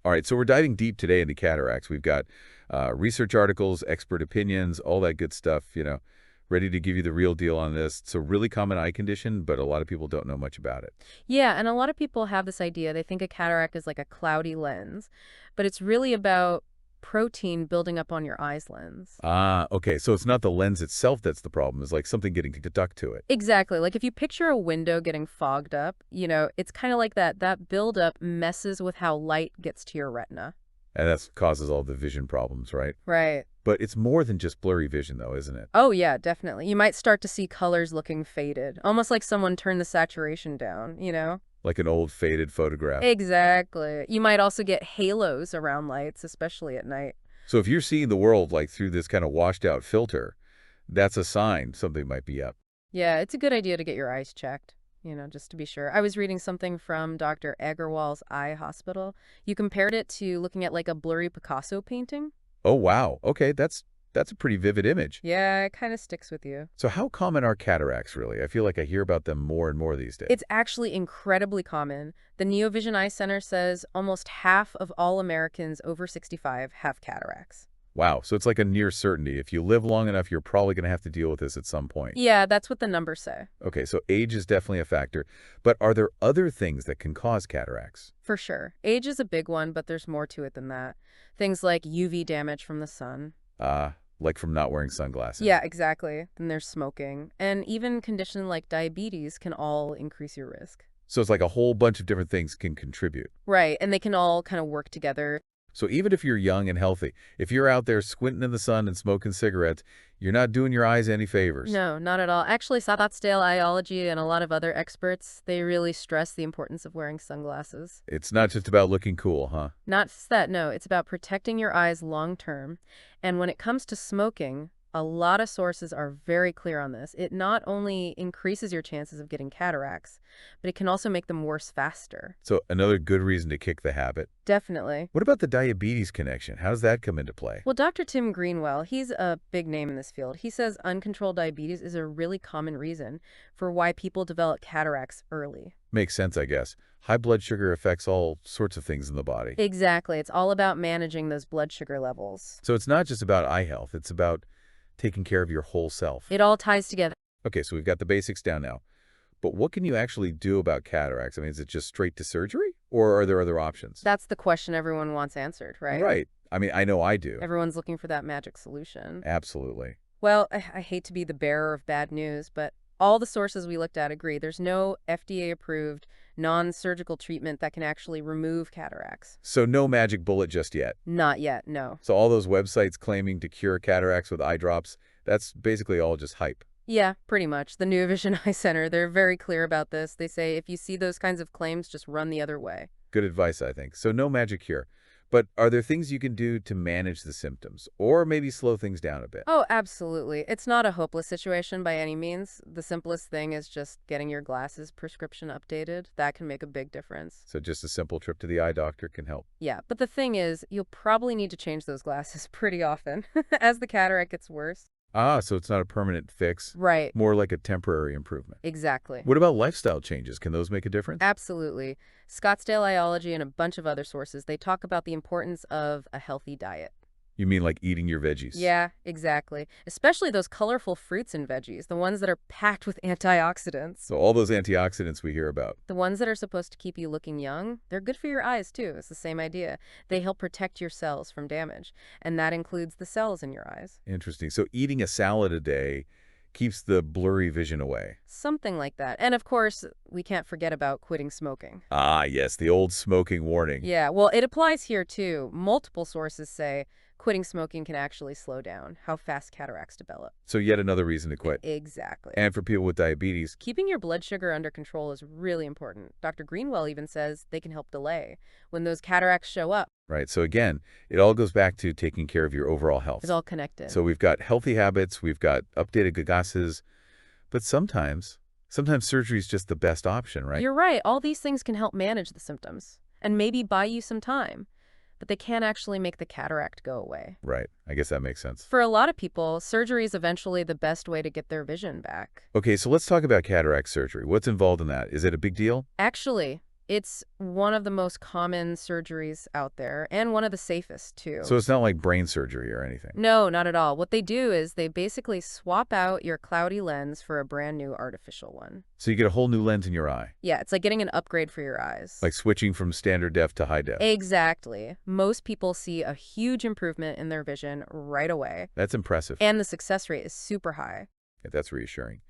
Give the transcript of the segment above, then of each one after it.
All right, so we're diving deep today into cataracts. We've got research articles, expert opinions, all that good stuff, ready to give you the real deal on this. It's a really common eye condition, but a lot of people don't know much about it. Yeah, and a lot of people have this idea. They think a cataract is like a cloudy lens, but it's really about protein building up on your eye's lens. Ah, okay, so it's not the lens itself that's the problem. It's like something getting stuck to it. Exactly. Like if you picture a window getting fogged up, it's kind of like that. That buildup messes with how light gets to your retina. And that causes all the vision problems, right? Right. But it's more than just blurry vision, though, isn't it? Oh, yeah, definitely. You might start to see colors looking faded, almost like someone turned the saturation down. Like an old faded photograph. Exactly. You might also get halos around lights, especially at night. So if you're seeing the world like through this kind of washed out filter, that's a sign something might be up. Yeah, it's a good idea to get your eyes checked, just to be sure. I was reading something from Dr. Agarwal's eye hospital. You compared it to looking at like a blurry Picasso painting. Oh, wow. Okay, that's a pretty vivid image. Yeah, it kind of sticks with you. So how common are cataracts, really? I feel like I hear about them more and more these days. It's actually incredibly common. The Neovision Eye Center says almost half of all Americans over 65 have cataracts. Wow, so it's like a near certainty. If you live long enough, you're probably going to have to deal with this at some point. Yeah, that's what the numbers say. Okay, so age is definitely a factor. But are there other things that can cause cataracts? For sure. Age is a big one, but there's more to it than that. Things like UV damage from the sun. Like from not wearing sunglasses. Yeah, exactly. Then there's smoking. And even conditions like diabetes can all increase your risk. So it's like a whole bunch of different things can contribute. Right, and they can all kind of work together. So even if you're young and healthy, if you're out there squinting in the sun and smoking cigarettes, you're not doing your eyes any favors. No, not at all. Actually, Scottsdale Eyology and a lot of other experts, they really stress the importance of wearing sunglasses. It's not just about looking cool, huh? Not just that, no. It's about protecting your eyes long term. And when it comes to smoking, a lot of sources are very clear on this. It not only increases your chances of getting cataracts, but it can also make them worse faster. So another good reason to kick the habit. Definitely. What about the diabetes connection? How does that come into play? Well, Dr. Tim Greenwell, he's a big name in this field. He says uncontrolled diabetes is a really common reason for why people develop cataracts early. Makes sense, I guess. High blood sugar affects all sorts of things in the body. Exactly. It's all about managing those blood sugar levels. So it's not just about eye health. It's about taking care of your whole self. It all ties together. Okay, so we've got the basics down now. But what can you actually do about cataracts? I mean, is it just straight to surgery? Or are there other options? That's the question everyone wants answered, right? Right. I mean, I know I do. Everyone's looking for that magic solution. Absolutely. Well, I hate to be the bearer of bad news, but all the sources we looked at agree. There's no FDA-approved, non-surgical treatment that can actually remove cataracts. So no magic bullet just yet. Not yet, no. So all those websites claiming to cure cataracts with eye drops, that's basically all just hype. Yeah, pretty much. The New Vision Eye Center, they're very clear about this. They say if you see those kinds of claims, just run the other way. Good advice, I think. So no magic cure. But are there things you can do to manage the symptoms or maybe slow things down a bit? Oh, absolutely. It's not a hopeless situation by any means. The simplest thing is just getting your glasses prescription updated. That can make a big difference. So just a simple trip to the eye doctor can help. Yeah, but the thing is, you'll probably need to change those glasses pretty often as the cataract gets worse. Ah, so it's not a permanent fix. Right. More like a temporary improvement. Exactly. What about lifestyle changes? Can those make a difference? Absolutely. Scottsdale Eyology and a bunch of other sources, they talk about the importance of a healthy diet. You mean like eating your veggies? Yeah, exactly. Especially those colorful fruits and veggies, the ones that are packed with antioxidants. So all those antioxidants we hear about. The ones that are supposed to keep you looking young, they're good for your eyes too. It's the same idea. They help protect your cells from damage, and that includes the cells in your eyes. Interesting. So eating a salad a day keeps the blurry vision away. Something like that. And of course, we can't forget about quitting smoking. Ah, yes, the old smoking warning. Yeah, well, it applies here too. Multiple sources say quitting smoking can actually slow down how fast cataracts develop. So yet another reason to quit. Exactly. And for people with diabetes, Keeping your blood sugar under control is really important. Dr. Greenwell even says they can help delay when those cataracts show up. right? So again, it all goes back to taking care of your overall health. It's all connected. So we've got healthy habits, we've got updated glasses, but sometimes surgery is just the best option, right? You're right. All these things can help manage the symptoms and maybe buy you some time, but they can't actually make the cataract go away. Right. I guess that makes sense. For a lot of people, surgery is eventually the best way to get their vision back. Okay, so let's talk about cataract surgery. What's involved in that? Is it a big deal? Actually, It's one of the most common surgeries out there and one of the safest, So too. it's not like brain surgery or anything. No, not at all. What they do is they basically swap out your cloudy lens for a brand new artificial one. So you get a whole new lens in your eye, Yeah, it's like getting an upgrade for your eyes. like switching from standard def to high def. Exactly. Most people see a huge improvement in their vision right away, That's impressive. and the success rate is super high. Yeah, that's reassuring.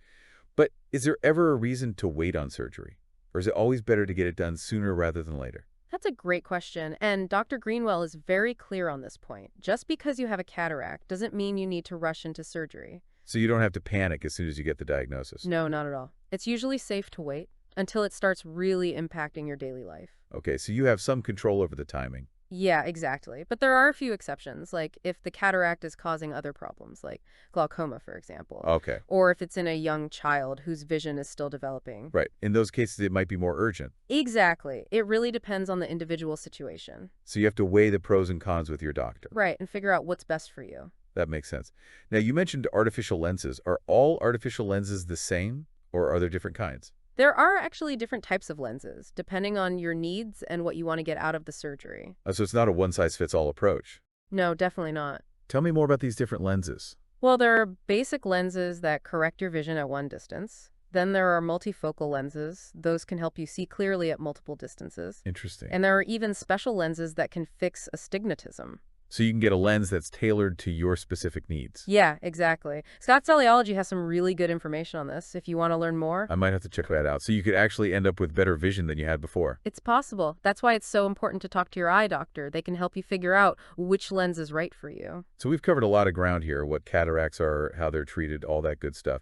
But is there ever a reason to wait on surgery? Or is it always better to get it done sooner rather than later? That's a great question, and Dr. Greenwell is very clear on this point. Just because you have a cataract doesn't mean you need to rush into surgery. So you don't have to panic as soon as you get the diagnosis. No, not at all. It's usually safe to wait until it starts really impacting your daily life. Okay, so you have some control over the timing. Yeah, exactly. But there are a few exceptions, like if the cataract is causing other problems, like glaucoma, for example, Okay, or if it's in a young child whose vision is still developing. right. In those cases, it might be more urgent. Exactly. It really depends on the individual situation. So you have to weigh the pros and cons with your doctor. Right, and figure out what's best for you. That makes sense. Now, you mentioned artificial lenses. Are all artificial lenses the same, or are there different kinds? There are actually different types of lenses, depending on your needs and what you want to get out of the surgery. So it's not a one-size-fits-all approach. No, definitely not. Tell me more about these different lenses. Well, there are basic lenses that correct your vision at one distance. Then there are multifocal lenses. Those can help you see clearly at multiple distances. Interesting. And there are even special lenses that can fix astigmatism. So you can get a lens that's tailored to your specific needs. Yeah, exactly. Scott's Teleology has some really good information on this if you want to learn more. I might have to check that out. So you could actually end up with better vision than you had before. It's possible. That's why it's so important to talk to your eye doctor. They can help you figure out which lens is right for you. So we've covered a lot of ground here, what cataracts are, how they're treated, all that good stuff.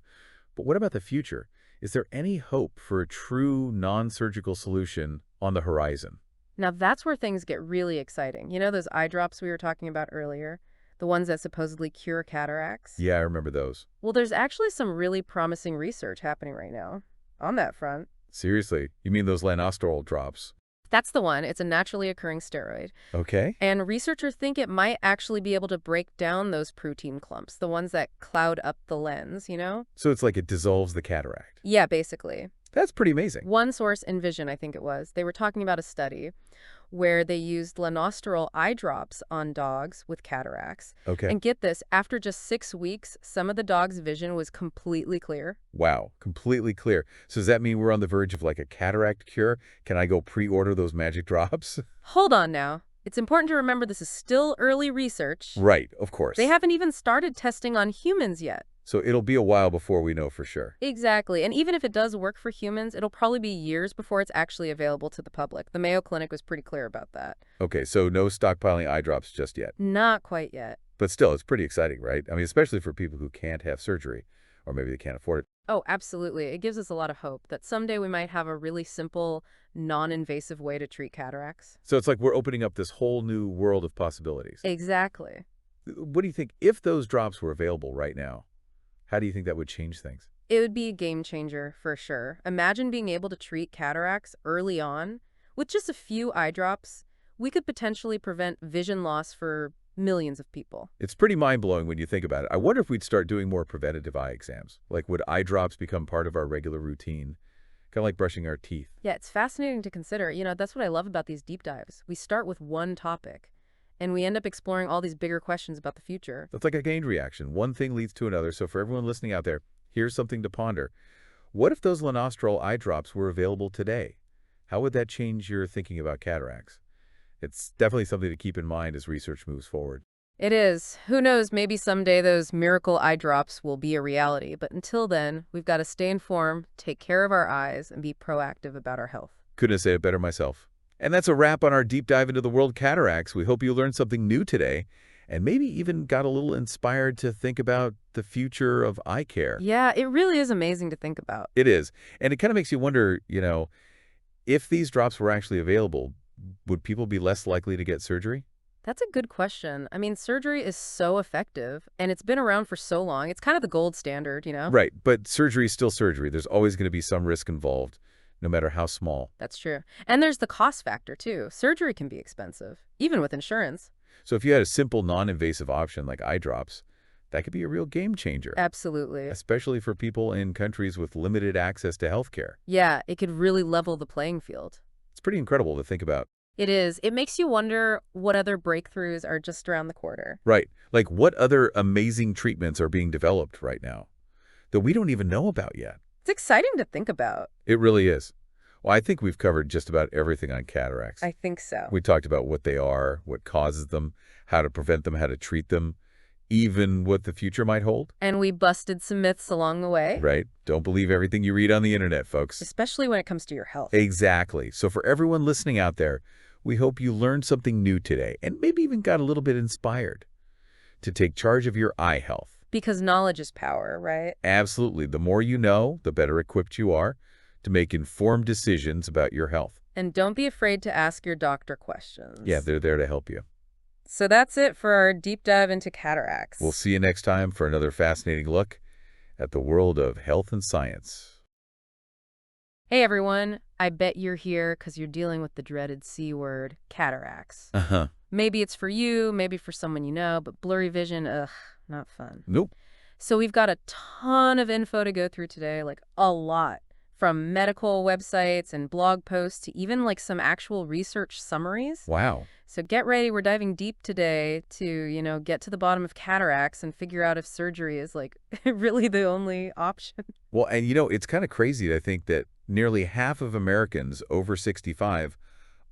But what about the future? Is there any hope for a true non-surgical solution on the horizon? Now that's where things get really exciting. You know those eye drops we were talking about earlier? The ones that supposedly cure cataracts? Yeah, I remember those. Well, there's actually some really promising research happening right now on that front. Seriously, you mean those lanosterol drops? That's the one. It's a naturally occurring steroid. Okay. And researchers think it might actually be able to break down those protein clumps, the ones that cloud up the lens, you know? So it's like it dissolves the cataract. Yeah, basically. That's pretty amazing. One source, Envision, I think it was, they were talking about a study where they used lanosterol eye drops on dogs with cataracts. Okay. And get this, after just 6 weeks, some of the dogs' vision was completely clear. Wow, completely clear. So does that mean we're on the verge of like a cataract cure? Can I go pre-order those magic drops? Hold on now. It's important to remember this is still early research. Right, of course. They haven't even started testing on humans yet. So it'll be a while before we know for sure. Exactly. And even if it does work for humans, it'll probably be years before it's actually available to the public. The Mayo Clinic was pretty clear about that. Okay, so no stockpiling eye drops just yet. Not quite yet. But still, it's pretty exciting, right? I mean, especially for people who can't have surgery, or maybe they can't afford it. Oh, absolutely. It gives us a lot of hope that someday we might have a really simple, non-invasive way to treat cataracts. So it's like we're opening up this whole new world of possibilities. Exactly. What do you think, if those drops were available right now, how do you think that would change things? It would be a game changer for sure. Imagine being able to treat cataracts early on. With just a few eye drops, we could potentially prevent vision loss for millions of people. It's pretty mind-blowing when you think about it. I wonder if we'd start doing more preventative eye exams. Like, would eye drops become part of our regular routine? Kind of like brushing our teeth. Yeah, it's fascinating to consider. You know, that's what I love about these deep dives. We start with one topic, and we end up exploring all these bigger questions about the future. That's like a chain reaction. One thing leads to another. So for everyone listening out there, here's something to ponder. What if those lanosterol eye drops were available today? How would that change your thinking about cataracts? It's definitely something to keep in mind as research moves forward. It is. Who knows, maybe someday those miracle eye drops will be a reality. But until then, we've got to stay informed, take care of our eyes, and be proactive about our health. Couldn't have said it better myself. And that's a wrap on our deep dive into the world of cataracts. We hope you learned something new today and maybe even got a little inspired to think about the future of eye care. Yeah, it really is amazing to think about. It is. And it kind of makes you wonder, if these drops were actually available, would people be less likely to get surgery? That's a good question. I mean, surgery is so effective, and it's been around for so long. It's kind of the gold standard, you know? Right, but surgery is still surgery. There's always going to be some risk involved, no matter how small. That's true. And there's the cost factor, too. Surgery can be expensive, even with insurance. So if you had a simple, non-invasive option like eye drops, that could be a real game changer. Absolutely. Especially for people in countries with limited access to healthcare. Yeah, it could really level the playing field. It's pretty incredible to think about. It is. It makes you wonder what other breakthroughs are just around the corner. Right. Like what other amazing treatments are being developed right now that we don't even know about yet? It's exciting to think about. It really is. Well, I think we've covered just about everything on cataracts. I think so. We talked about what they are, what causes them, how to prevent them, how to treat them, even what the future might hold. And we busted some myths along the way. Right? Don't believe everything you read on the internet, folks. Especially when it comes to your health. Exactly. So for everyone listening out there, we hope you learned something new today and maybe even got a little bit inspired to take charge of your eye health. Because knowledge is power, right? Absolutely. The more you know, the better equipped you are to make informed decisions about your health. And don't be afraid to ask your doctor questions. Yeah, they're there to help you. So that's it for our deep dive into cataracts. We'll see you next time for another fascinating look at the world of health and science. Hey everyone, I bet you're here because you're dealing with the dreaded C word, cataracts. Uh-huh. Maybe it's for you, maybe for someone you know, but blurry vision, ugh, not fun. Nope. So we've got a ton of info to go through today, like a lot. From medical websites and blog posts to even like some actual research summaries. Wow. So get ready, we're diving deep today to, get to the bottom of cataracts and figure out if surgery is like really the only option. Well, and it's kind of crazy to think that nearly half of Americans over 65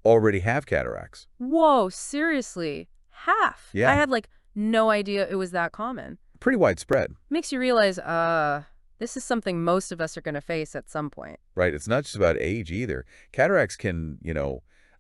already have cataracts. Whoa, seriously? Half? Yeah. I had like no idea it was that common. Pretty widespread. Makes you realize, this is something most of us are going to face at some point. Right. It's not just about age either. Cataracts can,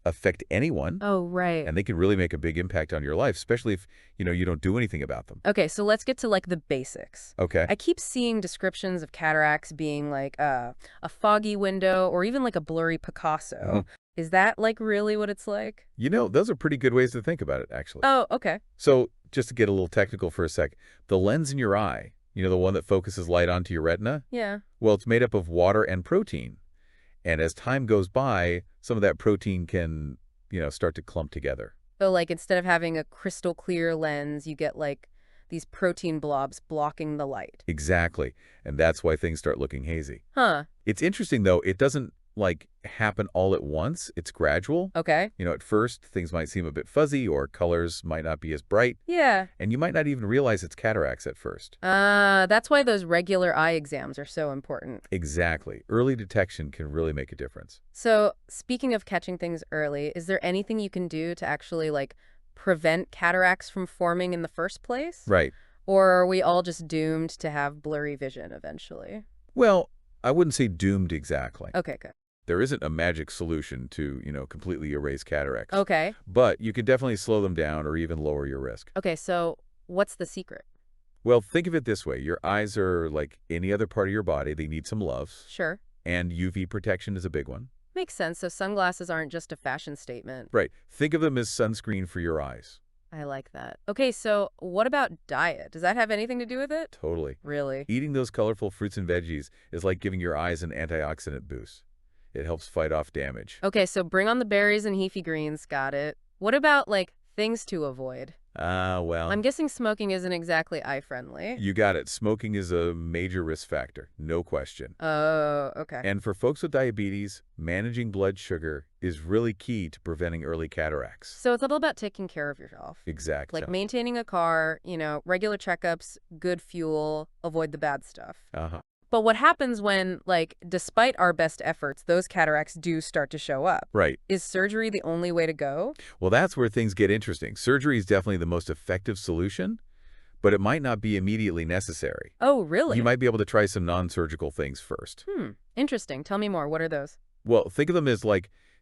affect anyone. Oh, right. And they can really make a big impact on your life, especially if, you don't do anything about them. Okay, so let's get to like the basics. Okay. I keep seeing descriptions of cataracts being like a foggy window or even like a blurry Picasso. Is that like really what it's like? Those are pretty good ways to think about it, actually. Oh, okay. So just to get a little technical for a sec, the lens in your eye, the one that focuses light onto your retina? Yeah. Well, it's made up of water and protein. And as time goes by, some of that protein can, start to clump together. So like instead of having a crystal clear lens, you get like these protein blobs blocking the light. Exactly. And that's why things start looking hazy. Huh. It's interesting, though. It doesn't, happen all at once. It's gradual. Okay. At first, things might seem a bit fuzzy or colors might not be as bright. Yeah. And you might not even realize it's cataracts at first. That's why those regular eye exams are so important. Exactly. Early detection can really make a difference. So speaking of catching things early, is there anything you can do to actually prevent cataracts from forming in the first place? Right. Or are we all just doomed to have blurry vision eventually? Well, I wouldn't say doomed exactly. Okay, good. There isn't a magic solution to, completely erase cataracts. Okay. But you can definitely slow them down or even lower your risk. Okay, so what's the secret? Well, think of it this way. Your eyes are like any other part of your body. They need some love. Sure. And UV protection is a big one. Makes sense. So sunglasses aren't just a fashion statement. Right. Think of them as sunscreen for your eyes. I like that. Okay, so what about diet? Does that have anything to do with it? Totally. Really? Eating those colorful fruits and veggies is like giving your eyes an antioxidant boost. It helps fight off damage. Okay, so bring on the berries and leafy greens. Got it. What about, things to avoid? Well, I'm guessing smoking isn't exactly eye-friendly. you got it. Smoking is a major risk factor, no question. Oh, okay. And for folks with diabetes, managing blood sugar is really key to preventing early cataracts. So it's all about taking care of yourself. Exactly. Like maintaining a car, regular checkups, good fuel, avoid the bad stuff. Uh-huh. But what happens when, despite our best efforts, those cataracts do start to show up? Right. Is surgery the only way to go? Well, that's where things get interesting. Surgery is definitely the most effective solution, but it might not be immediately necessary. Oh, really? You might be able to try some non-surgical things first. Interesting. Tell me more. What are those? Well, think of them as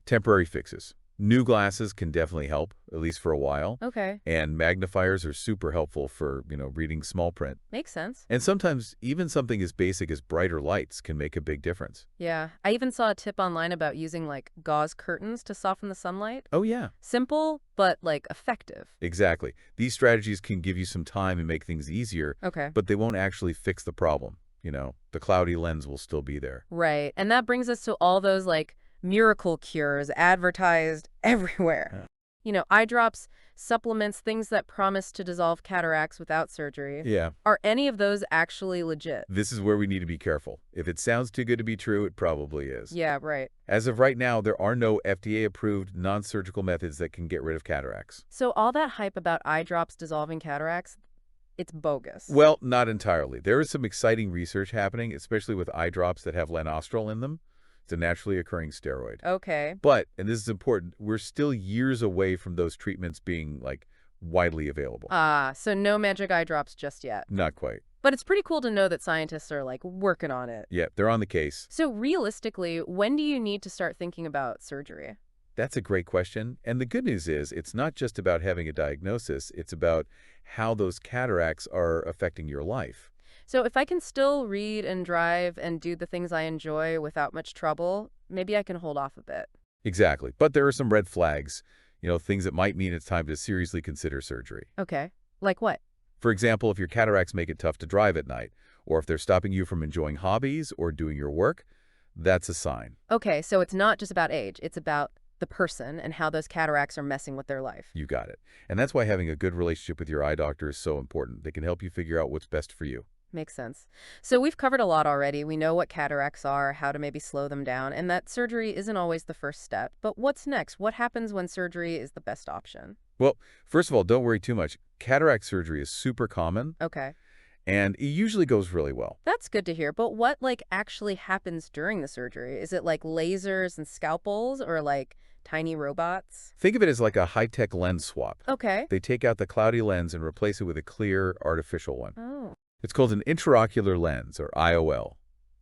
temporary fixes. New glasses can definitely help, at least for a while. Okay. And magnifiers are super helpful for, reading small print. Makes sense. And sometimes even something as basic as brighter lights can make a big difference. Yeah. I even saw a tip online about using, gauze curtains to soften the sunlight. Oh, yeah. Simple, but, effective. Exactly. These strategies can give you some time and make things easier, Okay. but they won't actually fix the problem. The cloudy lens will still be there. Right. And that brings us to all those, miracle cures advertised everywhere. Eye drops, supplements, things that promise to dissolve cataracts without surgery. Yeah. Are any of those actually legit? This is where we need to be careful. If it sounds too good to be true, it probably is. Yeah, right. As of right now, there are no FDA-approved non-surgical methods that can get rid of cataracts. So all that hype about eye drops dissolving cataracts, it's bogus. Well, not entirely. There is some exciting research happening, especially with eye drops that have lanostrol in them. It's a naturally occurring steroid. Okay. But, and this is important, we're still years away from those treatments being, like, widely available. So no magic eye drops just yet. Not quite. But it's pretty cool to know that scientists are, like, working on it. Yeah, they're on the case. So realistically, when do you need to start thinking about surgery? That's a great question. And the good news is it's not just about having a diagnosis. It's about how those cataracts are affecting your life. So if I can still read and drive and do the things I enjoy without much trouble, maybe I can hold off a bit. Exactly. But there are some red flags, things that might mean it's time to seriously consider surgery. Okay. Like what? For example, if your cataracts make it tough to drive at night, or if they're stopping you from enjoying hobbies or doing your work, that's a sign. Okay, so it's not just about age. It's about the person and how those cataracts are messing with their life. You got it. And that's why having a good relationship with your eye doctor is so important. They can help you figure out what's best for you. Makes sense. So we've covered a lot already. We know what cataracts are, how to maybe slow them down, and that surgery isn't always the first step. But what's next? What happens when surgery is the best option? Well, first of all, don't worry too much. Cataract surgery is super common, Okay. and it usually goes really well. That's good to hear. But what, actually happens during the surgery? Is it like lasers and scalpels or like tiny robots? Think of it as like a high-tech lens swap. Okay. They take out the cloudy lens and replace it with a clear, artificial one. Oh. It's called an intraocular lens, or IOL.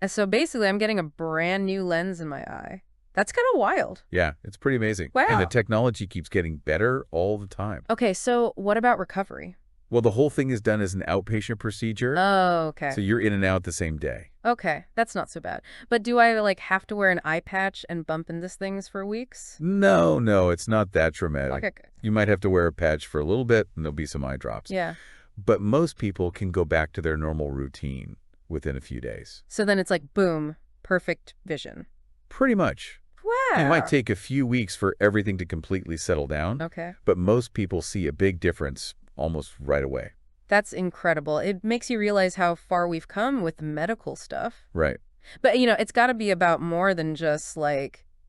So basically, I'm getting a brand new lens in my eye. That's kind of wild. Yeah, it's pretty amazing. Wow. And the technology keeps getting better all the time. Okay, so what about recovery? Well, the whole thing is done as an outpatient procedure, Oh, okay. so you're in and out the same day. Okay, that's not so bad. But do I, have to wear an eye patch and bump into things for weeks? No, it's not that dramatic. Okay, good. You might have to wear a patch for a little bit, and there'll be some eye drops. Yeah. But most people can go back to their normal routine within a few days. So then it's like, boom, perfect vision. Pretty much. Wow. It might take a few weeks for everything to completely settle down, Okay. but most people see a big difference almost right away. That's incredible. It makes you realize how far we've come with medical stuff. Right. But, it's got to be about more than just,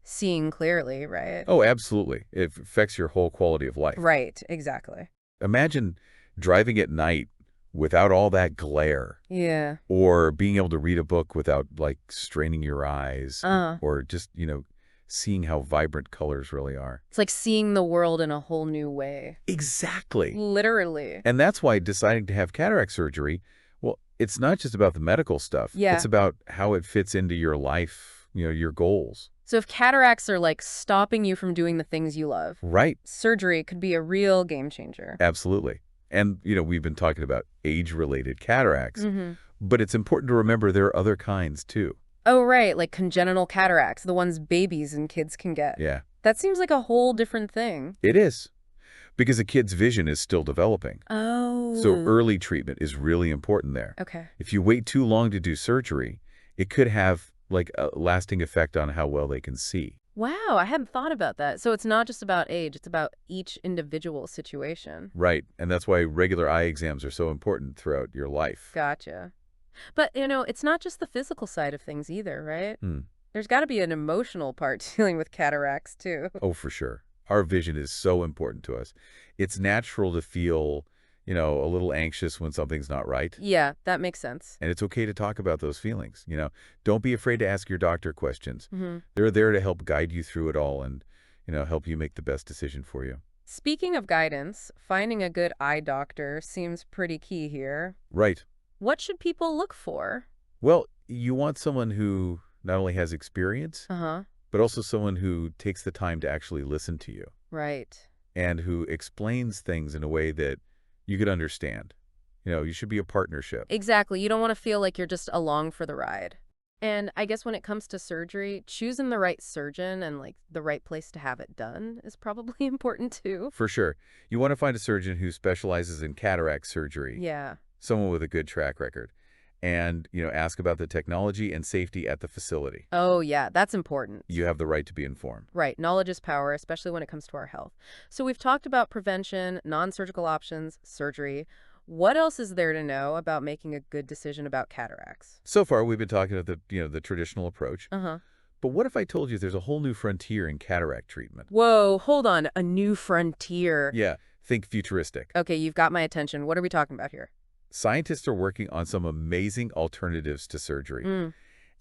seeing clearly, right? Oh, absolutely. It affects your whole quality of life. Right, exactly. Imagine driving at night without all that glare, Yeah. or being able to read a book without, straining your eyes, Uh-huh. or just, seeing how vibrant colors really are. It's like seeing the world in a whole new way. Exactly. Literally. And that's why deciding to have cataract surgery, well, it's not just about the medical stuff. Yeah. It's about how it fits into your life, your goals. So if cataracts are stopping you from doing the things you love, Right. surgery could be a real game changer. Absolutely. And, we've been talking about age-related cataracts, Mm-hmm. but it's important to remember there are other kinds too. Oh, right, like congenital cataracts, the ones babies and kids can get. Yeah, That seems like a whole different thing. it is. Because a kid's vision is still developing. Oh. So early treatment is really important there. Okay. If you wait too long to do surgery, it could have a lasting effect on how well they can see. Wow, I hadn't thought about that. So it's not just about age, it's about each individual situation. Right, and that's why regular eye exams are so important throughout your life. Gotcha. But, it's not just the physical side of things either, right? Hmm. There's got to be an emotional part dealing with cataracts, too. Oh, for sure. Our vision is so important to us. It's natural to feel, a little anxious when something's not right. Yeah, that makes sense. And it's okay to talk about those feelings, Don't be afraid to ask your doctor questions. Mm-hmm. They're there to help guide you through it all and, help you make the best decision for you. Speaking of guidance, finding a good eye doctor seems pretty key here. Right. What should people look for? Well, you want someone who not only has experience, Uh-huh. but also someone who takes the time to actually listen to you Right. and who explains things in a way that you could understand. You should be a partnership. Exactly. You don't want to feel like you're just along for the ride. And I guess when it comes to surgery, choosing the right surgeon and the right place to have it done is probably important too. For sure. You want to find a surgeon who specializes in cataract surgery, Yeah. someone with a good track record. and, ask about the technology and safety at the facility. Oh, yeah, that's important. You have the right to be informed. Right, knowledge is power, especially when it comes to our health. So we've talked about prevention, non-surgical options, surgery. What else is there to know about making a good decision about cataracts? So far, we've been talking about the traditional approach. Uh-huh. But what if I told you there's a whole new frontier in cataract treatment? Whoa, hold on. A new frontier. Yeah, think futuristic. Okay, you've got my attention. What are we talking about here? Scientists are working on some amazing alternatives to surgery, Mm.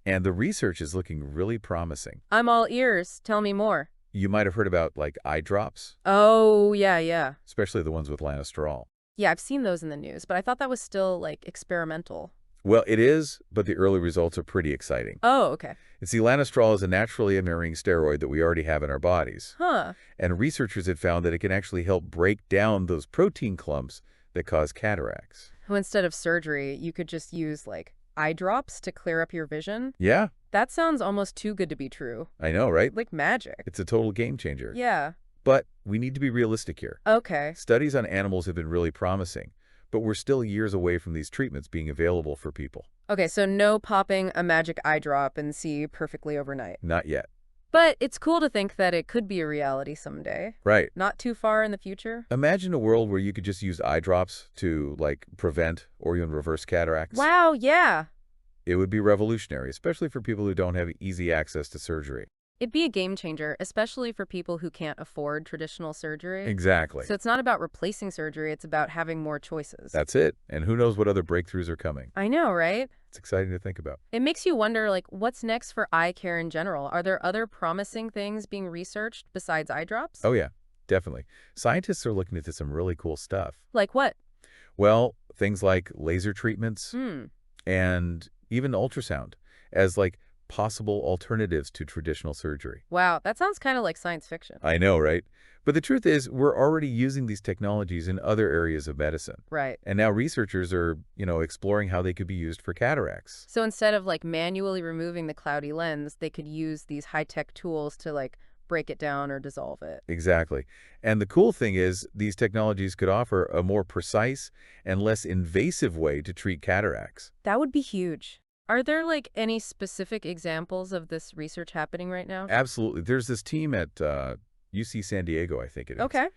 and the research is looking really promising. I'm all ears. Tell me more. You might have heard about, like, eye drops, Oh, yeah, yeah. especially the ones with lansoprazole. Yeah, I've seen those in the news, but I thought that was still, like, experimental. Well, it is, but the early results are pretty exciting. Oh, okay. And see, lansoprazole is a naturally occurring steroid that we already have in our bodies. Huh. And researchers have found that it can actually help break down those protein clumps that cause cataracts. So instead of surgery, you could just use, like, eye drops to clear up your vision? Yeah, That sounds almost too good to be true. I know, right? Like magic. It's a total game changer. Yeah. But we need to be realistic here. Okay. Studies on animals have been really promising, but we're still years away from these treatments being available for people. Okay, so no popping a magic eye drop and see perfectly overnight. Not yet. But it's cool to think that it could be a reality someday. Right. Not too far in the future. Imagine a world where you could just use eye drops to, like, prevent or even reverse cataracts. Wow, yeah. It would be revolutionary, especially for people who don't have easy access to surgery. It'd be a game changer, especially for people who can't afford traditional surgery. Exactly. So it's not about replacing surgery, it's about having more choices. That's it. And who knows what other breakthroughs are coming. I know, right? It's exciting to think about. It makes you wonder, like, what's next for eye care in general? Are there other promising things being researched besides eye drops? Oh, yeah, definitely. Scientists are looking into some really cool stuff. Like what? Well, things like laser treatments Hmm. and even ultrasound as, like, possible alternatives to traditional surgery. Wow, that sounds kind of like science fiction. I know, right? But the truth is, we're already using these technologies in other areas of medicine. Right. And now researchers are, exploring how they could be used for cataracts. So instead of, like, manually removing the cloudy lens, they could use these high-tech tools to, like, break it down or dissolve it. Exactly. And the cool thing is, these technologies could offer a more precise and less invasive way to treat cataracts. That would be huge. Are there, like, any specific examples of this research happening right now? Absolutely. There's this team at UC San Diego, I think it is. Okay.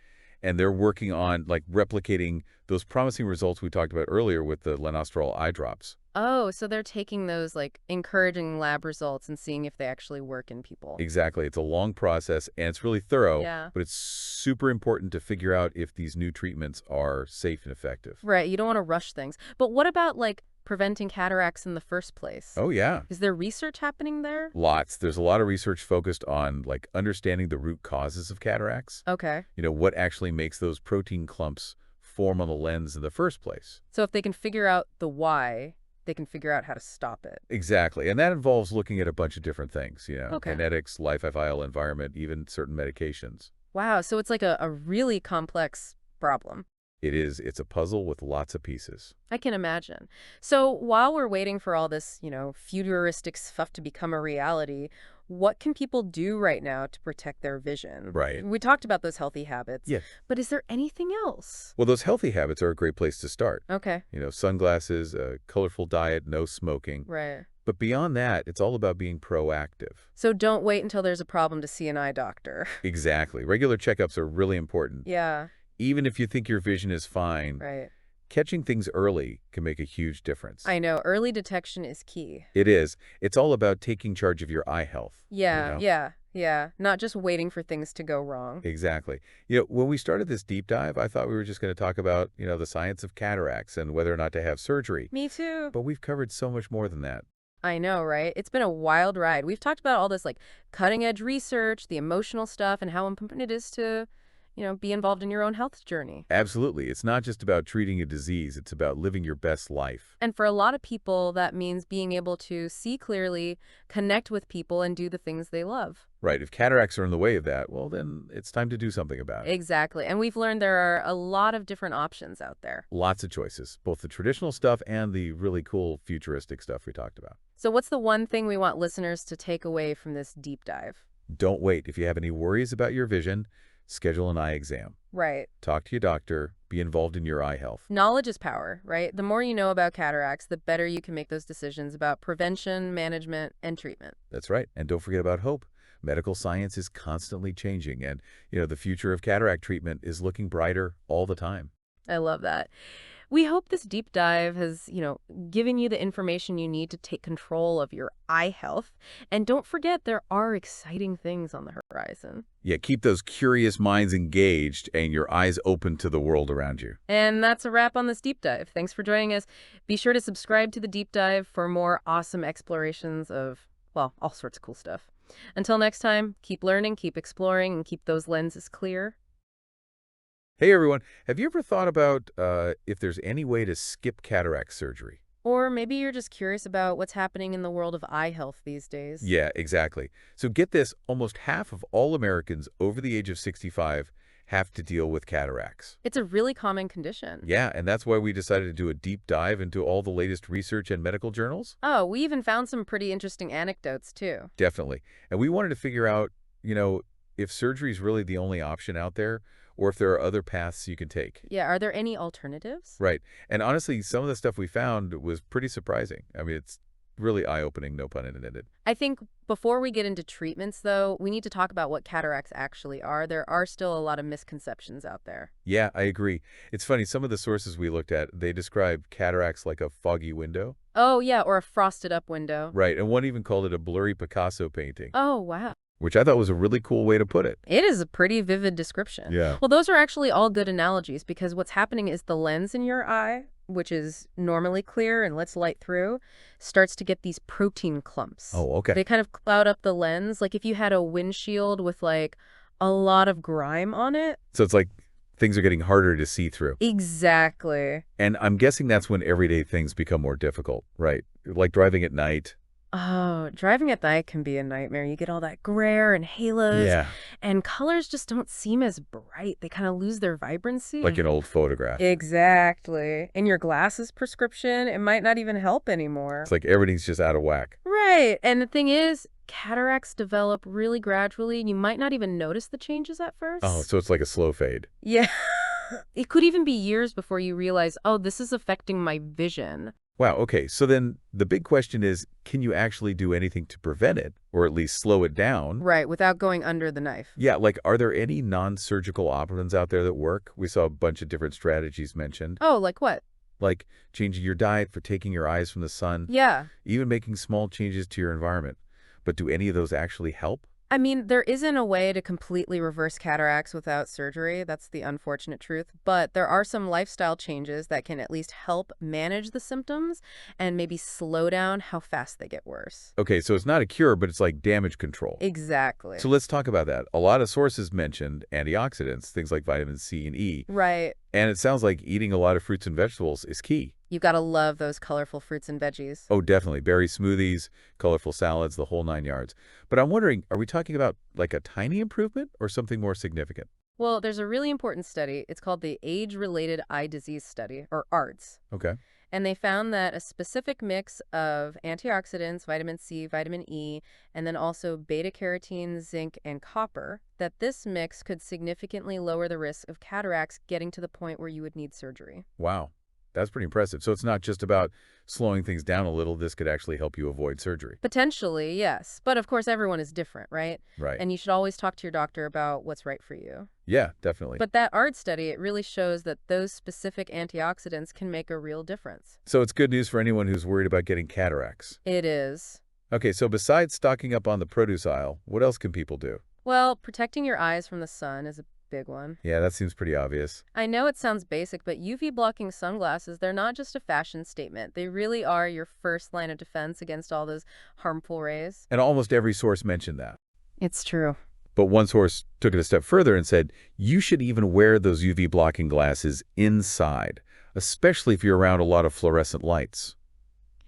And they're working on, like, replicating those promising results we talked about earlier with the lansoprazole eye drops. Oh, so they're taking those, like, encouraging lab results and seeing if they actually work in people. Exactly. It's a long process, and it's really thorough, Yeah. but it's super important to figure out if these new treatments are safe and effective. Right, you don't want to rush things. But what about, like, preventing cataracts in the first place? Oh, yeah. Is there research happening there? Lots. There's a lot of research focused on, like, understanding the root causes of cataracts. Okay. What actually makes those protein clumps form on the lens in the first place. So if they can figure out the why, they can figure out how to stop it. Exactly. And that involves looking at a bunch of different things, Okay. genetics, lifestyle, environment, even certain medications. Wow, so it's like a really complex problem. It is. It's a puzzle with lots of pieces. I can imagine. So while we're waiting for all this, futuristic stuff to become a reality, what can people do right now to protect their vision? Right. We talked about those healthy habits. Yes. But is there anything else? Well, those healthy habits are a great place to start. Okay. Sunglasses, a colorful diet, no smoking. Right. But beyond that, it's all about being proactive. So don't wait until there's a problem to see an eye doctor. Exactly. Regular checkups are really important. Yeah. Even if you think your vision is fine, Right. catching things early can make a huge difference. I know. Early detection is key. It is. It's all about taking charge of your eye health. Yeah, yeah. Not just waiting for things to go wrong. Exactly. When we started this deep dive, I thought we were just going to talk about, the science of cataracts and whether or not to have surgery. Me too. But we've covered so much more than that. I know, right? It's been a wild ride. We've talked about all this, like, cutting-edge research, the emotional stuff, and how important it is to, be involved in your own health journey. Absolutely. It's not just about treating a disease. It's about living your best life. And for a lot of people, that means being able to see clearly, connect with people, and do the things they love. Right. If cataracts are in the way of that, well, then it's time to do something about it. Exactly. And we've learned there are a lot of different options out there. Lots of choices, both the traditional stuff and the really cool futuristic stuff we talked about. So what's the one thing we want listeners to take away from this deep dive? Don't wait. If you have any worries about your vision, schedule an eye exam. Right. Talk to your doctor, be involved in your eye health. Knowledge is power, right? The more you know about cataracts, the better you can make those decisions about prevention, management, and treatment. That's right. And don't forget about hope. Medical science is constantly changing, and the future of cataract treatment is looking brighter all the time. I love that. We hope this deep dive has, given you the information you need to take control of your eye health. And don't forget, there are exciting things on the horizon. Yeah, keep those curious minds engaged and your eyes open to the world around you. And that's a wrap on this deep dive. Thanks for joining us. Be sure to subscribe to the deep dive for more awesome explorations of, well, all sorts of cool stuff. Until next time, keep learning, keep exploring, and keep those lenses clear. Hey, everyone. Have you ever thought about if there's any way to skip cataract surgery? Or maybe you're just curious about what's happening in the world of eye health these days. Yeah, exactly. So get this, almost half of all Americans over the age of 65 have to deal with cataracts. It's a really common condition. Yeah, and that's why we decided to do a deep dive into all the latest research and medical journals. Oh, we even found some pretty interesting anecdotes, too. Definitely. And we wanted to figure out, if surgery is really the only option out there, or if there are other paths you can take. Yeah, are there any alternatives? Right. And honestly, some of the stuff we found was pretty surprising. I mean, it's really eye-opening, no pun intended. I think before we get into treatments, though, we need to talk about what cataracts actually are. There are still a lot of misconceptions out there. Yeah, I agree. It's funny, some of the sources we looked at, they describe cataracts like a foggy window. Oh, yeah, or a frosted up window. Right, and one even called it a blurry Picasso painting. Oh, wow. Which I thought was a really cool way to put it. It is a pretty vivid description. Yeah. Well, those are actually all good analogies because what's happening is the lens in your eye, which is normally clear and lets light through, starts to get these protein clumps. Oh, okay. They kind of cloud up the lens, like if you had a windshield with like a lot of grime on it. So it's like things are getting harder to see through. Exactly. And I'm guessing that's when everyday things become more difficult, right? Like driving at night. Oh, driving at night can be a nightmare. You get all that glare and halos. Yeah. And colors just don't seem as bright. They kind of lose their vibrancy. Like an old photograph. Exactly. And your glasses prescription, it might not even help anymore. It's like everything's just out of whack. Right. And the thing is, cataracts develop really gradually, and you might not even notice the changes at first. Oh, so it's like a slow fade. Yeah. It could even be years before you realize, oh, this is affecting my vision. Wow, okay. So then the big question is, can you actually do anything to prevent it, or at least slow it down? Right, without going under the knife. Yeah, like are there any non-surgical options out there that work? We saw a bunch of different strategies mentioned. Oh, like what? Like changing your diet, for taking your eyes from the sun, Yeah. even making small changes to your environment. But do any of those actually help? I mean, there isn't a way to completely reverse cataracts without surgery. That's the unfortunate truth. But there are some lifestyle changes that can at least help manage the symptoms and maybe slow down how fast they get worse. Okay, so it's not a cure, but it's like damage control. Exactly. So let's talk about that. A lot of sources mentioned antioxidants, things like vitamin C and E. Right. And it sounds like eating a lot of fruits and vegetables is key. You gotta love those colorful fruits and veggies. Oh, definitely. Berry smoothies, colorful salads, the whole 9 yards. But I'm wondering, are we talking about like a tiny improvement or something more significant? Well, there's a really important study. It's called the Age-Related Eye Disease Study, or ARDS. Okay. And they found that a specific mix of antioxidants, vitamin C, vitamin E, and then also beta-carotene, zinc, and copper, that this mix could significantly lower the risk of cataracts getting to the point where you would need surgery. Wow. That's pretty impressive. So it's not just about slowing things down a little. This could actually help you avoid surgery. Potentially, yes. But of course, everyone is different, right? Right. And you should always talk to your doctor about what's right for you. Yeah, definitely. But that ARD study, it really shows that those specific antioxidants can make a real difference. So it's good news for anyone who's worried about getting cataracts. It is. Okay, so besides stocking up on the produce aisle, what else can people do? Well, protecting your eyes from the sun is a big one. Yeah, that seems pretty obvious. I know it sounds basic, but UV blocking sunglasses, they're not just a fashion statement. They really are your first line of defense against all those harmful rays. And almost every source mentioned that. It's true. But one source took it a step further and said, you should even wear those UV blocking glasses inside, especially if you're around a lot of fluorescent lights.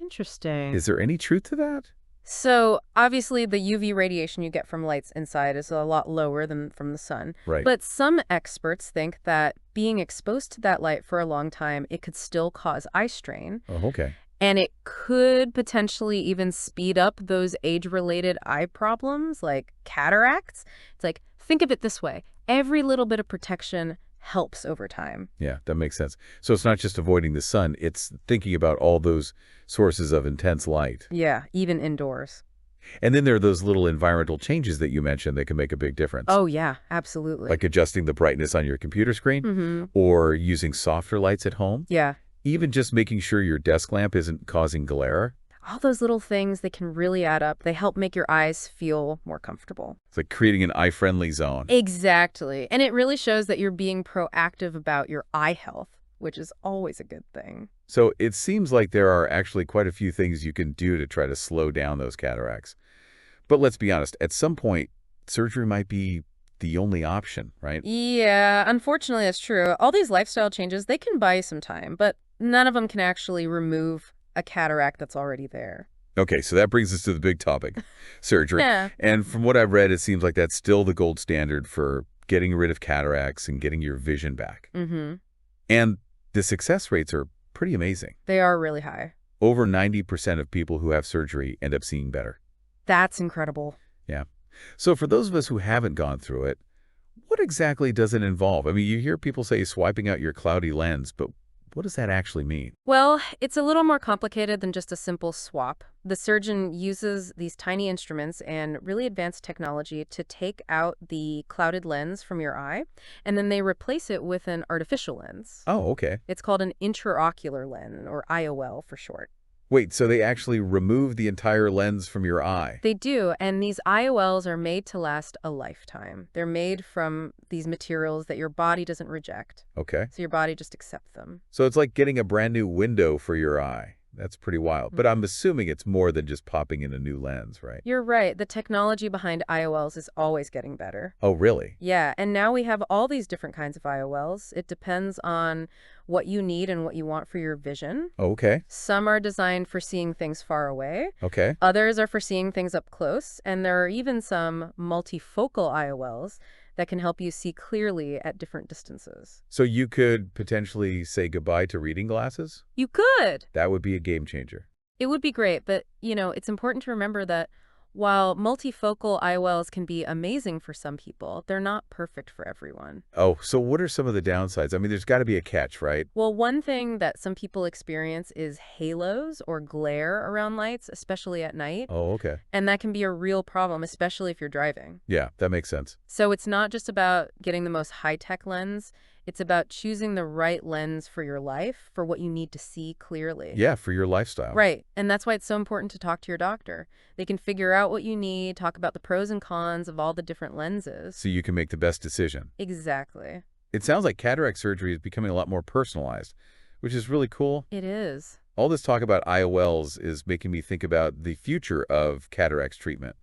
Interesting. Is there any truth to that? So, obviously, the UV radiation you get from lights inside is a lot lower than from the sun. Right. But some experts think that being exposed to that light for a long time, it could still cause eye strain. Oh, okay. And it could potentially even speed up those age-related eye problems like cataracts. It's like, think of it this way. Every little bit of protection helps over time. Yeah, that makes sense. So it's not just avoiding the sun, it's thinking about all those sources of intense light. Yeah, even indoors. And then there are those little environmental changes that you mentioned that can make a big difference, Oh, yeah, absolutely. like adjusting the brightness on your computer screen Mm-hmm. or using softer lights at home, Yeah. even just making sure your desk lamp isn't causing glare. All those little things, they can really add up. They help make your eyes feel more comfortable. It's like creating an eye-friendly zone. Exactly. And it really shows that you're being proactive about your eye health, which is always a good thing. So it seems like there are actually quite a few things you can do to try to slow down those cataracts. But let's be honest, at some point, surgery might be the only option, right? Yeah, unfortunately, that's true. All these lifestyle changes, they can buy you some time, but none of them can actually remove a cataract that's already there. Okay, so that brings us to the big topic, surgery. Yeah. And from what I've read, it seems like that's still the gold standard for getting rid of cataracts and getting your vision back. Mm-hmm. And the success rates are pretty amazing. They are really high. Over 90% of people who have surgery end up seeing better. That's incredible. Yeah. So for those of us who haven't gone through it, what exactly does it involve? I mean, you hear people say swiping out your cloudy lens, but what does that actually mean? Well, it's a little more complicated than just a simple swap. The surgeon uses these tiny instruments and really advanced technology to take out the clouded lens from your eye, and then they replace it with an artificial lens. Oh, okay. It's called an intraocular lens, or IOL for short. Wait, so they actually remove the entire lens from your eye? They do, and these IOLs are made to last a lifetime. They're made from these materials that your body doesn't reject, Okay. so your body just accepts them. So it's like getting a brand new window for your eye. That's pretty wild. But I'm assuming it's more than just popping in a new lens, right? You're right, the technology behind IOLs is always getting better. Oh, really? Yeah, and now we have all these different kinds of IOLs. It depends on what you need and what you want for your vision. Okay. Some are designed for seeing things far away. Okay. Others are for seeing things up close. And there are even some multifocal IOLs that can help you see clearly at different distances. So you could potentially say goodbye to reading glasses? You could! That would be a game changer. It would be great, but, it's important to remember that while multifocal IOLs can be amazing for some people, they're not perfect for everyone. Oh, so what are some of the downsides? I mean, there's got to be a catch, right? Well, one thing that some people experience is halos or glare around lights, especially at night. Oh, okay. And that can be a real problem, especially if you're driving. Yeah, that makes sense. So it's not just about getting the most high-tech lens. It's about choosing the right lens for your life, for what you need to see clearly. Yeah, for your lifestyle. Right. And that's why it's so important to talk to your doctor. They can figure out what you need, talk about the pros and cons of all the different lenses. So you can make the best decision. Exactly. It sounds like cataract surgery is becoming a lot more personalized, which is really cool. It is. All this talk about IOLs is making me think about the future of cataracts treatment.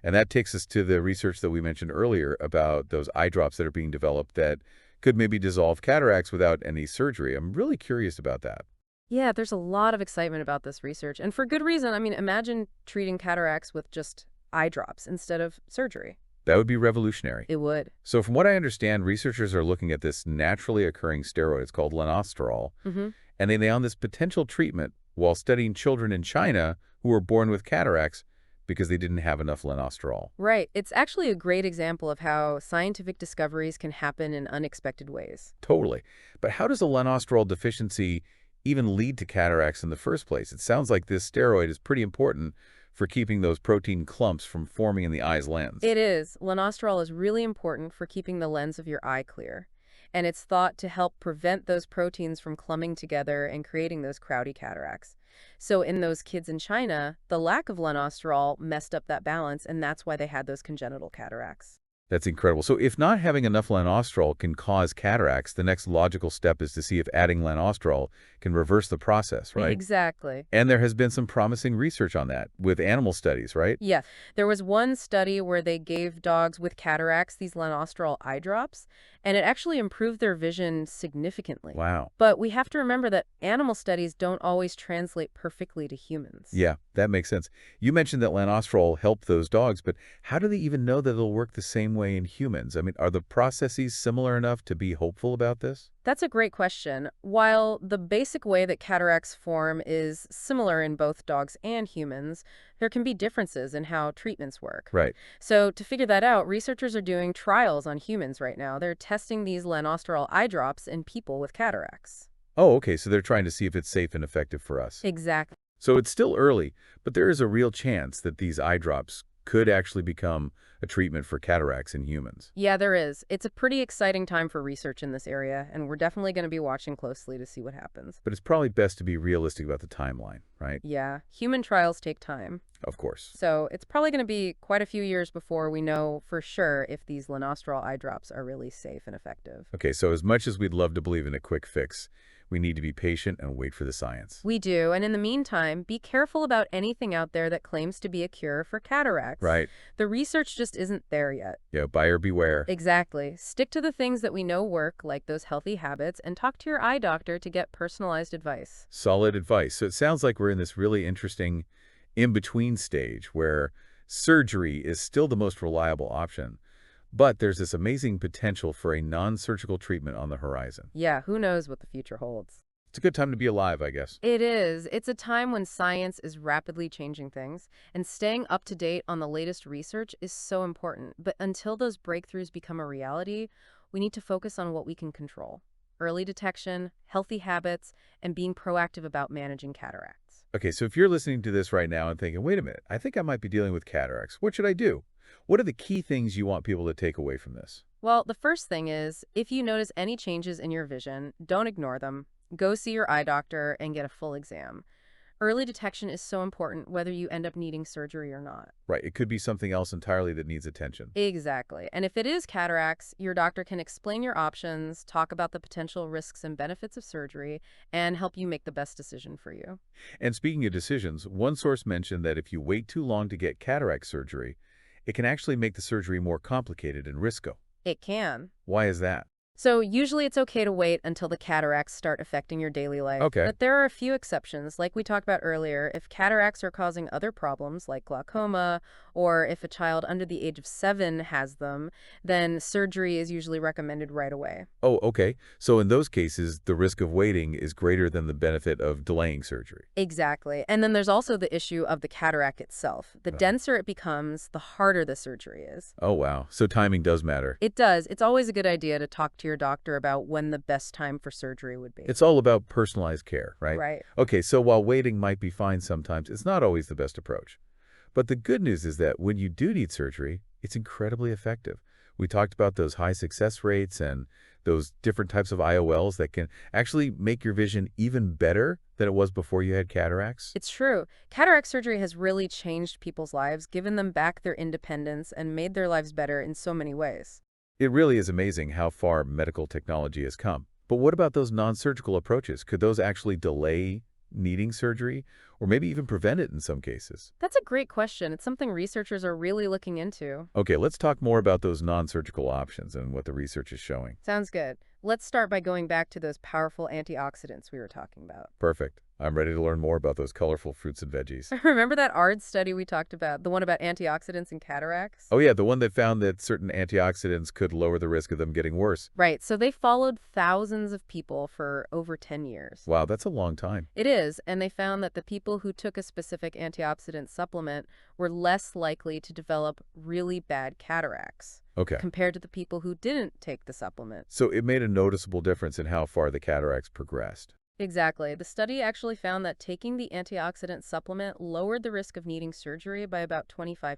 And that takes us to the research that we mentioned earlier about those eye drops that are being developed that could maybe dissolve cataracts without any surgery. I'm really curious about that. Yeah, there's a lot of excitement about this research. And for good reason. I mean, imagine treating cataracts with just eye drops instead of surgery. That would be revolutionary. It would. So from what I understand, researchers are looking at this naturally occurring steroid. It's called lanosterol. Mm-hmm. And they on this potential treatment while studying children in China who were born with cataracts because they didn't have enough lanosterol. Right. It's actually a great example of how scientific discoveries can happen in unexpected ways. Totally. But how does a lanosterol deficiency even lead to cataracts in the first place? It sounds like this steroid is pretty important for keeping those protein clumps from forming in the eye's lens. It is. Lanosterol is really important for keeping the lens of your eye clear. And it's thought to help prevent those proteins from clumping together and creating those crowdy cataracts. So in those kids in China, the lack of lanosterol messed up that balance, and that's why they had those congenital cataracts. That's incredible. So if not having enough lanosterol can cause cataracts, the next logical step is to see if adding lanosterol can reverse the process, right? Exactly. And there has been some promising research on that with animal studies, right? Yeah, there was one study where they gave dogs with cataracts these lanosterol eye drops, and it actually improved their vision significantly. Wow. But we have to remember that animal studies don't always translate perfectly to humans. Yeah, that makes sense. You mentioned that lanosterol helped those dogs, but how do they even know that it'll work the same way in humans? I mean, are the processes similar enough to be hopeful about this? That's a great question. While the basic way that cataracts form is similar in both dogs and humans, there can be differences in how treatments work. Right. So, to figure that out, researchers are doing trials on humans right now. They're testing these lanosterol eye drops in people with cataracts. Oh, okay, so they're trying to see if it's safe and effective for us. Exactly. So it's still early, but there is a real chance that these eye drops could actually become a treatment for cataracts in humans. Yeah, there is. It's a pretty exciting time for research in this area, and we're definitely going to be watching closely to see what happens. But it's probably best to be realistic about the timeline, right? Yeah, human trials take time. Of course. So it's probably going to be quite a few years before we know for sure if these lanosterol eye drops are really safe and effective. Okay, so as much as we'd love to believe in a quick fix, we need to be patient and wait for the science. We do, and in the meantime, be careful about anything out there that claims to be a cure for cataracts. Right. The research just isn't there yet. Buyer beware. Exactly. Stick to the things that we know work, like those healthy habits, and talk to your eye doctor to get personalized advice. Solid advice. So it sounds like we're in this really interesting in-between stage where surgery is still the most reliable option, but there's this amazing potential for a non-surgical treatment on the horizon. Yeah, who knows what the future holds. It's a good time to be alive, I guess. It is. It's a time when science is rapidly changing things, and staying up to date on the latest research is so important. But until those breakthroughs become a reality, we need to focus on what we can control: early detection, healthy habits, and being proactive about managing cataracts. Okay, so if you're listening to this right now and thinking, wait a minute, I think I might be dealing with cataracts. What should I do? What are the key things you want people to take away from this? Well, the first thing is, if you notice any changes in your vision, don't ignore them. Go see your eye doctor and get a full exam. Early detection is so important whether you end up needing surgery or not. Right, it could be something else entirely that needs attention. Exactly. And if it is cataracts, your doctor can explain your options, talk about the potential risks and benefits of surgery, and help you make the best decision for you. And speaking of decisions, one source mentioned that if you wait too long to get cataract surgery, it can actually make the surgery more complicated and risky. It can. Why is that? So usually it's okay to wait until the cataracts start affecting your daily life. Okay. But there are a few exceptions, like we talked about earlier. If cataracts are causing other problems like glaucoma, or if a child under the age of 7 has them, then surgery is usually recommended right away. Oh, okay. So in those cases, the risk of waiting is greater than the benefit of delaying surgery. Exactly. And then there's also the issue of the cataract itself. The Uh, denser it becomes, the harder the surgery is. Oh, wow. So timing does matter. It does. It's always a good idea to talk to your doctor about when the best time for surgery would be. It's all about personalized care, right? Right. Okay, so while waiting might be fine sometimes, it's not always the best approach. But the good news is that when you do need surgery, it's incredibly effective. We talked about those high success rates and those different types of IOLs that can actually make your vision even better than it was before you had cataracts. It's true. Cataract surgery has really changed people's lives, given them back their independence, and made their lives better in so many ways. It really is amazing how far medical technology has come. But what about those non-surgical approaches? Could those actually delay needing surgery or maybe even prevent it in some cases? That's a great question. It's something researchers are really looking into. Okay, let's talk more about those non-surgical options and what the research is showing. Sounds good. Let's start by going back to those powerful antioxidants we were talking about. Perfect. I'm ready to learn more about those colorful fruits and veggies. Remember that ARD study we talked about, the one about antioxidants and cataracts? Oh yeah, the one that found that certain antioxidants could lower the risk of them getting worse. Right, so they followed thousands of people for over 10 years. Wow, that's a long time. It is, and they found that the people who took a specific antioxidant supplement were less likely to develop really bad cataracts Okay. compared to the people who didn't take the supplement. So it made a noticeable difference in how far the cataracts progressed. Exactly. The study actually found that taking the antioxidant supplement lowered the risk of needing surgery by about 25%.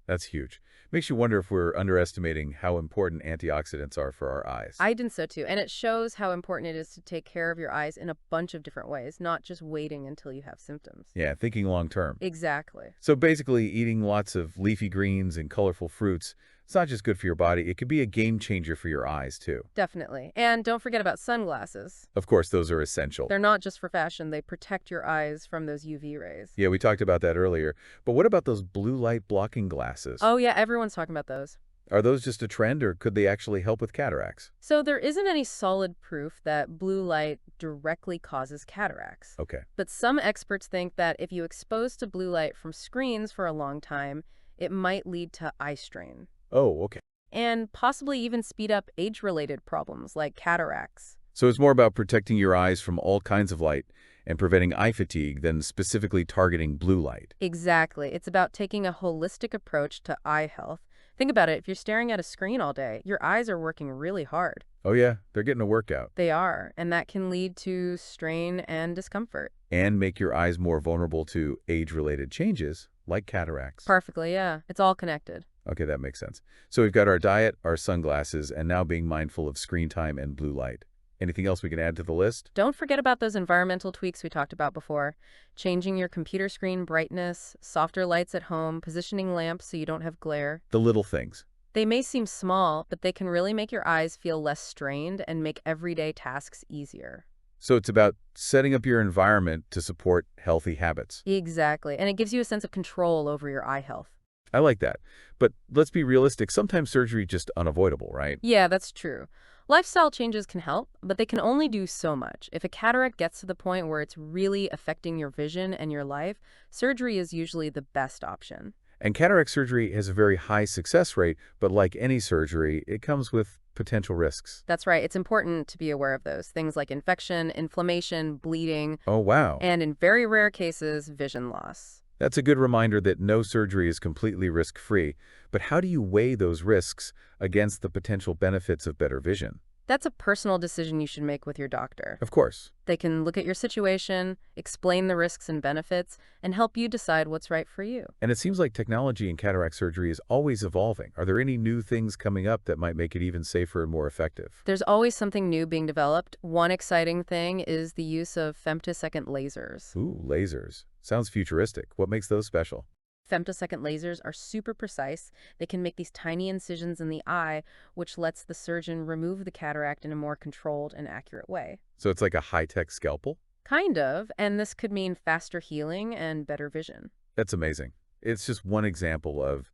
That's huge. Makes you wonder if we're underestimating how important antioxidants are for our eyes. I did so too, and it shows how important it is to take care of your eyes in a bunch of different ways, not just waiting until you have symptoms. Yeah, thinking long term. Exactly. So basically, eating lots of leafy greens and colorful fruits, it's not just good for your body, it could be a game changer for your eyes, too. Definitely. And don't forget about sunglasses. Of course, those are essential. They're not just for fashion, they protect your eyes from those UV rays. Yeah, we talked about that earlier. But what about those blue light blocking glasses? Oh yeah, everyone's talking about those. Are those just a trend, or could they actually help with cataracts? So there isn't any solid proof that blue light directly causes cataracts. Okay. But some experts think that if you expose to blue light from screens for a long time, it might lead to eye strain Oh, okay. and possibly even speed up age-related problems like cataracts. So it's more about protecting your eyes from all kinds of light and preventing eye fatigue than specifically targeting blue light. Exactly. It's about taking a holistic approach to eye health. Think about it. If you're staring at a screen all day, your eyes are working really hard. Oh yeah, they're getting a workout. They are, and that can lead to strain and discomfort. And make your eyes more vulnerable to age-related changes like cataracts. Perfectly, yeah. It's all connected. Okay, that makes sense. So we've got our diet, our sunglasses, and now being mindful of screen time and blue light. Anything else we can add to the list? Don't forget about those environmental tweaks we talked about before. Changing your computer screen brightness, softer lights at home, positioning lamps so you don't have glare. The little things. They may seem small, but they can really make your eyes feel less strained and make everyday tasks easier. So it's about setting up your environment to support healthy habits. Exactly, and it gives you a sense of control over your eye health. I like that. But let's be realistic. Sometimes surgery is just unavoidable, right? Yeah, that's true. Lifestyle changes can help, but they can only do so much. If a cataract gets to the point where it's really affecting your vision and your life, surgery is usually the best option. And cataract surgery has a very high success rate, but like any surgery, it comes with potential risks. That's right. It's important to be aware of those things like infection, inflammation, bleeding, Oh, wow. and in very rare cases, vision loss. That's a good reminder that no surgery is completely risk-free. But how do you weigh those risks against the potential benefits of better vision? That's a personal decision you should make with your doctor. Of course. They can look at your situation, explain the risks and benefits, and help you decide what's right for you. And it seems like technology in cataract surgery is always evolving. Are there any new things coming up that might make it even safer and more effective? There's always something new being developed. One exciting thing is the use of femtosecond lasers. Ooh, lasers. Sounds futuristic. What makes those special? Femtosecond lasers are super precise. They can make these tiny incisions in the eye, which lets the surgeon remove the cataract in a more controlled and accurate way. So it's like a high-tech scalpel? Kind of, and this could mean faster healing and better vision. That's amazing. It's just one example of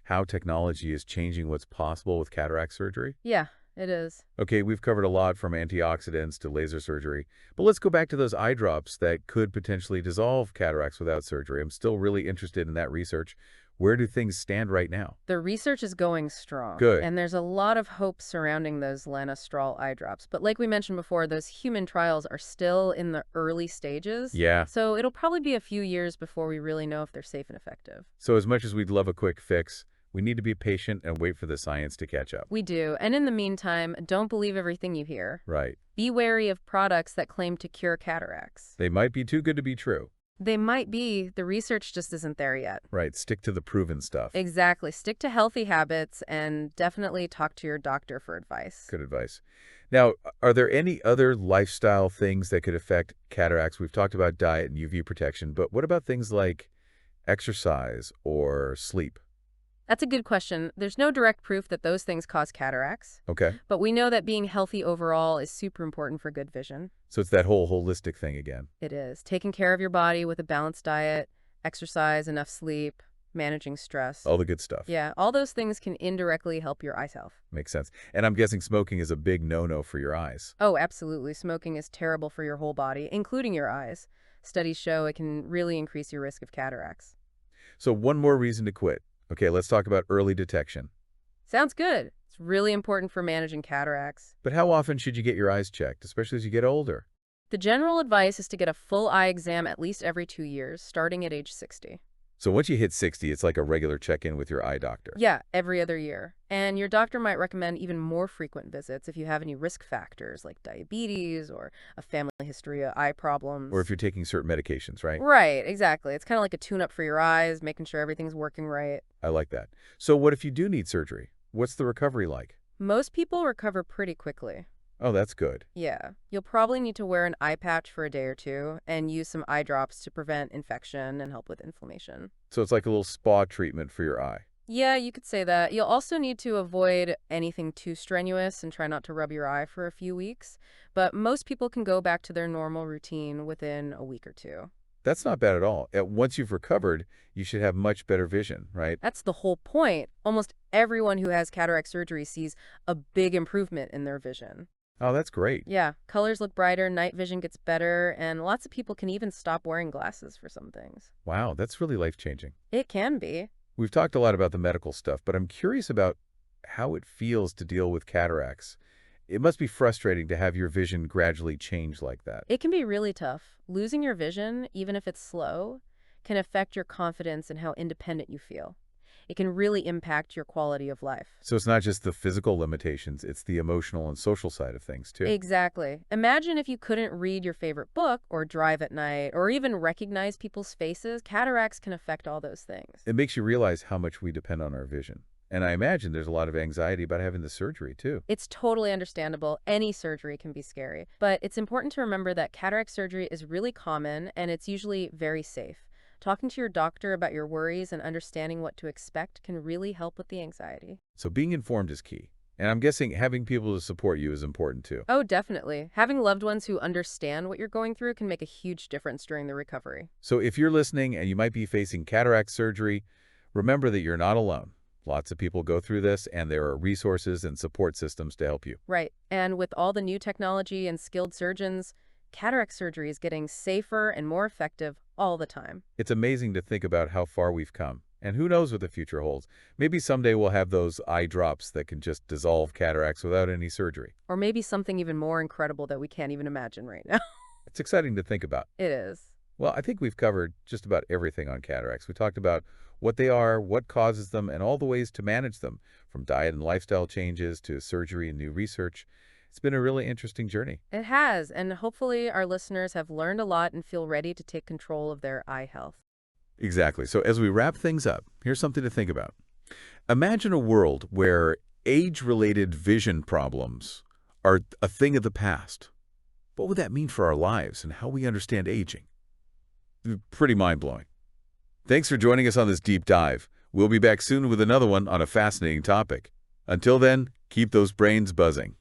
how technology is changing what's possible with cataract surgery. Yeah, it is. Okay, we've covered a lot from antioxidants to laser surgery, but let's go back to those eye drops that could potentially dissolve cataracts without surgery. I'm still really interested in that research. Where do things stand right now? The research is going strong. Good. And there's a lot of hope surrounding those Lanastrol eye drops. But like we mentioned before, those human trials are still in the early stages. Yeah. So it'll probably be a few years before we really know if they're safe and effective. So as much as we'd love a quick fix, we need to be patient and wait for the science to catch up. We do. And in the meantime, don't believe everything you hear. Right. Be wary of products that claim to cure cataracts. They might be too good to be true. They might be. The research just isn't there yet. Right. Stick to the proven stuff. Exactly. Stick to healthy habits and definitely talk to your doctor for advice. Good advice. Now, are there any other lifestyle things that could affect cataracts? We've talked about diet and UV protection, but what about things like exercise or sleep? That's a good question. There's no direct proof that those things cause cataracts, Okay. but we know that being healthy overall is super important for good vision. So it's that whole holistic thing again. It is. Taking care of your body with a balanced diet, exercise, enough sleep, managing stress. All the good stuff. Yeah, all those things can indirectly help your eye health. Makes sense. And I'm guessing smoking is a big no-no for your eyes. Oh, absolutely. Smoking is terrible for your whole body, including your eyes. Studies show it can really increase your risk of cataracts. So one more reason to quit. Okay, let's talk about early detection. Sounds good. It's really important for managing cataracts. But how often should you get your eyes checked, especially as you get older? The general advice is to get a full eye exam at least every 2 years, starting at age 60. So once you hit 60, it's like a regular check-in with your eye doctor. Yeah, every other year. And your doctor might recommend even more frequent visits if you have any risk factors like diabetes or a family history of eye problems. Or if you're taking certain medications, right? Right, exactly. It's kind of like a tune-up for your eyes, making sure everything's working right. I like that. So what if you do need surgery? What's the recovery like? Most people recover pretty quickly. Oh, that's good. Yeah, you'll probably need to wear an eye patch for a day or two and use some eye drops to prevent infection and help with inflammation. So it's like a little spa treatment for your eye. Yeah, you could say that. You'll also need to avoid anything too strenuous and try not to rub your eye for a few weeks. But most people can go back to their normal routine within a week or two. That's not bad at all. Once you've recovered, you should have much better vision, right? That's the whole point. Almost everyone who has cataract surgery sees a big improvement in their vision. Oh, that's great. Yeah, colors look brighter, night vision gets better, and lots of people can even stop wearing glasses for some things. Wow, that's really life-changing. It can be. We've talked a lot about the medical stuff, but I'm curious about how it feels to deal with cataracts It must be frustrating to have your vision gradually change like that. It can be really tough. Losing your vision, even if it's slow, can affect your confidence and how independent you feel. It can really impact your quality of life. So it's not just the physical limitations, it's the emotional and social side of things, too. Exactly. Imagine if you couldn't read your favorite book or drive at night or even recognize people's faces. Cataracts can affect all those things. It makes you realize how much we depend on our vision. And I imagine there's a lot of anxiety about having the surgery, too. It's totally understandable. Any surgery can be scary. But it's important to remember that cataract surgery is really common and it's usually very safe. Talking to your doctor about your worries and understanding what to expect can really help with the anxiety. So being informed is key. And I'm guessing having people to support you is important, too. Oh, definitely. Having loved ones who understand what you're going through can make a huge difference during the recovery. So if you're listening and you might be facing cataract surgery, remember that you're not alone. Lots of people go through this, and there are resources and support systems to help you. Right. And with all the new technology and skilled surgeons, cataract surgery is getting safer and more effective all the time. It's amazing to think about how far we've come. And who knows what the future holds. Maybe someday we'll have those eye drops that can just dissolve cataracts without any surgery. Or maybe something even more incredible that we can't even imagine right now. It's exciting to think about. It is. Well, I think we've covered just about everything on cataracts. We talked about what they are, what causes them, and all the ways to manage them, from diet and lifestyle changes to surgery and new research. It's been a really interesting journey. It has, and hopefully our listeners have learned a lot and feel ready to take control of their eye health. Exactly. So as we wrap things up, here's something to think about. Imagine a world where age-related vision problems are a thing of the past. What would that mean for our lives and how we understand aging? Pretty mind-blowing. Thanks for joining us on this deep dive. We'll be back soon with another one on a fascinating topic. Until then, keep those brains buzzing.